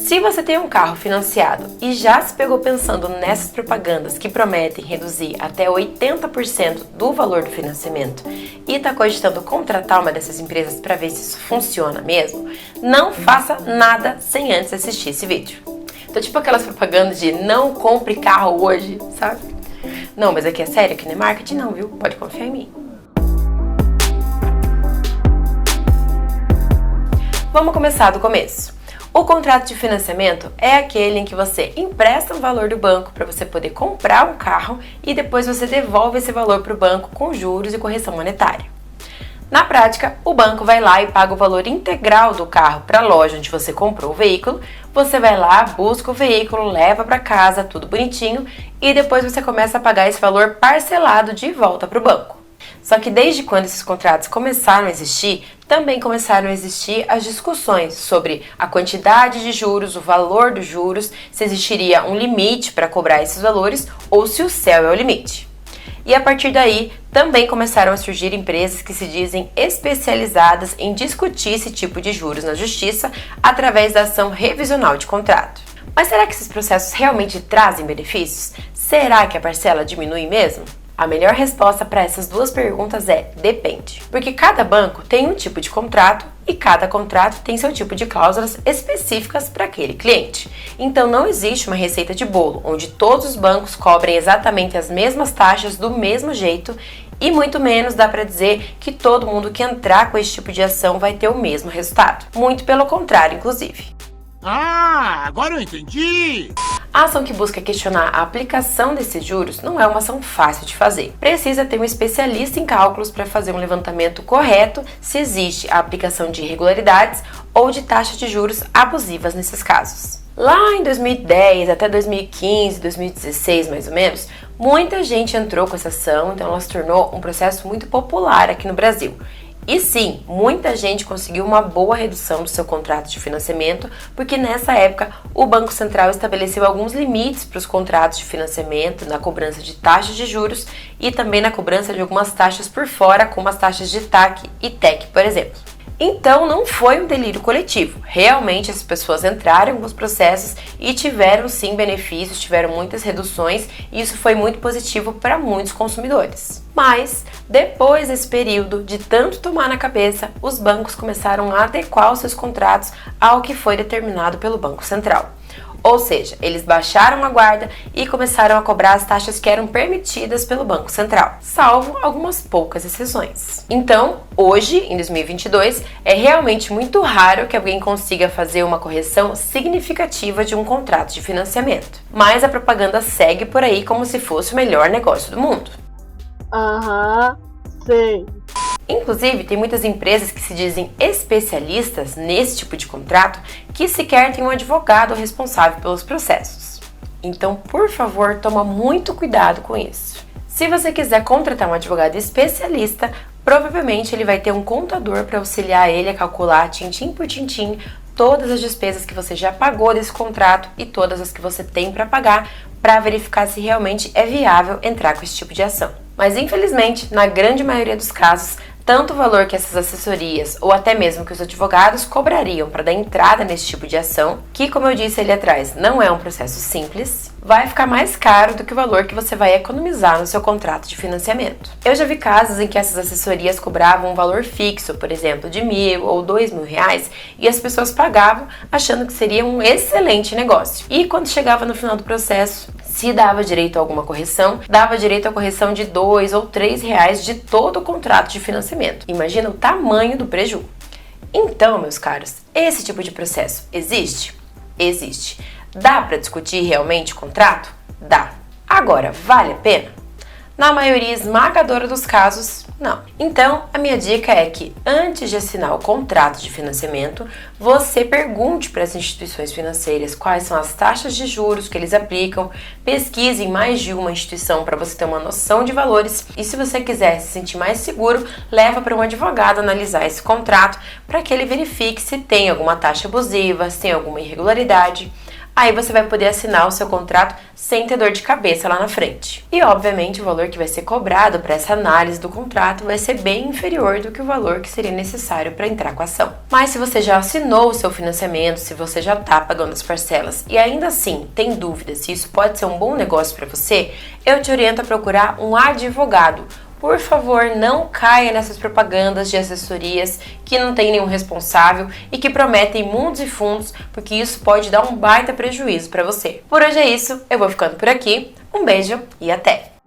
Se você tem um carro financiado e já se pegou pensando nessas propagandas que prometem reduzir até 80% do valor do financiamento e está cogitando contratar uma dessas empresas para ver se isso funciona mesmo, não faça nada sem antes assistir esse vídeo. Então, tipo aquelas propagandas de não compre carro hoje, sabe? Não, mas aqui é sério, aqui não é marketing não, viu? Pode confiar em mim. Vamos começar do começo. O contrato de financiamento é aquele em que você empresta um valor do banco para você poder comprar um carro e depois você devolve esse valor para o banco com juros e correção monetária. Na prática, o banco vai lá e paga o valor integral do carro para a loja onde você comprou o veículo, você vai lá, busca o veículo, leva para casa, tudo bonitinho, e depois você começa a pagar esse valor parcelado de volta para o banco. Só que desde quando esses contratos começaram a existir, também começaram a existir as discussões sobre a quantidade de juros, o valor dos juros, se existiria um limite para cobrar esses valores ou se o céu é o limite. E a partir daí, também começaram a surgir empresas que se dizem especializadas em discutir esse tipo de juros na justiça através da ação revisional de contrato. Mas será que esses processos realmente trazem benefícios? Será que a parcela diminui mesmo? A melhor resposta para essas duas perguntas é depende, porque cada banco tem um tipo de contrato e cada contrato tem seu tipo de cláusulas específicas para aquele cliente. Então não existe uma receita de bolo onde todos os bancos cobrem exatamente as mesmas taxas do mesmo jeito e muito menos dá para dizer que todo mundo que entrar com esse tipo de ação vai ter o mesmo resultado. Muito pelo contrário, inclusive. Ah, agora eu entendi! A ação que busca questionar a aplicação desses juros não é uma ação fácil de fazer. Precisa ter um especialista em cálculos para fazer um levantamento correto se existe a aplicação de irregularidades ou de taxas de juros abusivas nesses casos. Lá em 2010 até 2015, 2016 mais ou menos, muita gente entrou com essa ação, então ela se tornou um processo muito popular aqui no Brasil. E sim, muita gente conseguiu uma boa redução do seu contrato de financiamento, porque nessa época o Banco Central estabeleceu alguns limites para os contratos de financiamento na cobrança de taxas de juros e também na cobrança de algumas taxas por fora, como as taxas de TAC e TEC, por exemplo. Então não foi um delírio coletivo, realmente as pessoas entraram nos processos e tiveram sim benefícios, tiveram muitas reduções e isso foi muito positivo para muitos consumidores. Mas depois desse período de tanto tomar na cabeça, os bancos começaram a adequar os seus contratos ao que foi determinado pelo Banco Central. Ou seja, eles baixaram a guarda e começaram a cobrar as taxas que eram permitidas pelo Banco Central, salvo algumas poucas exceções. Então, hoje, em 2022, é realmente muito raro que alguém consiga fazer uma correção significativa de um contrato de financiamento. Mas a propaganda segue por aí como se fosse o melhor negócio do mundo. Sei. Inclusive, tem muitas empresas que se dizem especialistas nesse tipo de contrato que sequer têm um advogado responsável pelos processos. Então, por favor, toma muito cuidado com isso. Se você quiser contratar um advogado especialista, provavelmente ele vai ter um contador para auxiliar ele a calcular tintim por tintim todas as despesas que você já pagou desse contrato e todas as que você tem para pagar para verificar se realmente é viável entrar com esse tipo de ação. Mas infelizmente, na grande maioria dos casos, tanto o valor que essas assessorias ou até mesmo que os advogados cobrariam para dar entrada nesse tipo de ação, que como eu disse ali atrás, não é um processo simples, vai ficar mais caro do que o valor que você vai economizar no seu contrato de financiamento. Eu já vi casos em que essas assessorias cobravam um valor fixo, por exemplo, de R$1.000 ou R$2.000, e as pessoas pagavam achando que seria um excelente negócio. E quando chegava no final do processo, se dava direito a alguma correção, dava direito à correção de R$2 ou R$3 de todo o contrato de financiamento. Imagina o tamanho do prejuízo. Então, meus caros, esse tipo de processo existe? Existe. Dá para discutir realmente o contrato? Dá. Agora, vale a pena? Na maioria esmagadora dos casos, não. Então, a minha dica é que antes de assinar o contrato de financiamento, você pergunte para as instituições financeiras quais são as taxas de juros que eles aplicam, pesquise em mais de uma instituição para você ter uma noção de valores e se você quiser se sentir mais seguro, leva para um advogado analisar esse contrato para que ele verifique se tem alguma taxa abusiva, se tem alguma irregularidade. Aí você vai poder assinar o seu contrato sem ter dor de cabeça lá na frente. E obviamente o valor que vai ser cobrado para essa análise do contrato vai ser bem inferior do que o valor que seria necessário para entrar com a ação. Mas se você já assinou o seu financiamento, se você já está pagando as parcelas e ainda assim tem dúvidas se isso pode ser um bom negócio para você, eu te oriento a procurar um advogado. Por favor, não caia nessas propagandas de assessorias que não tem nenhum responsável e que prometem mundos e fundos, porque isso pode dar um baita prejuízo para você. Por hoje é isso, eu vou ficando por aqui. Um beijo e até!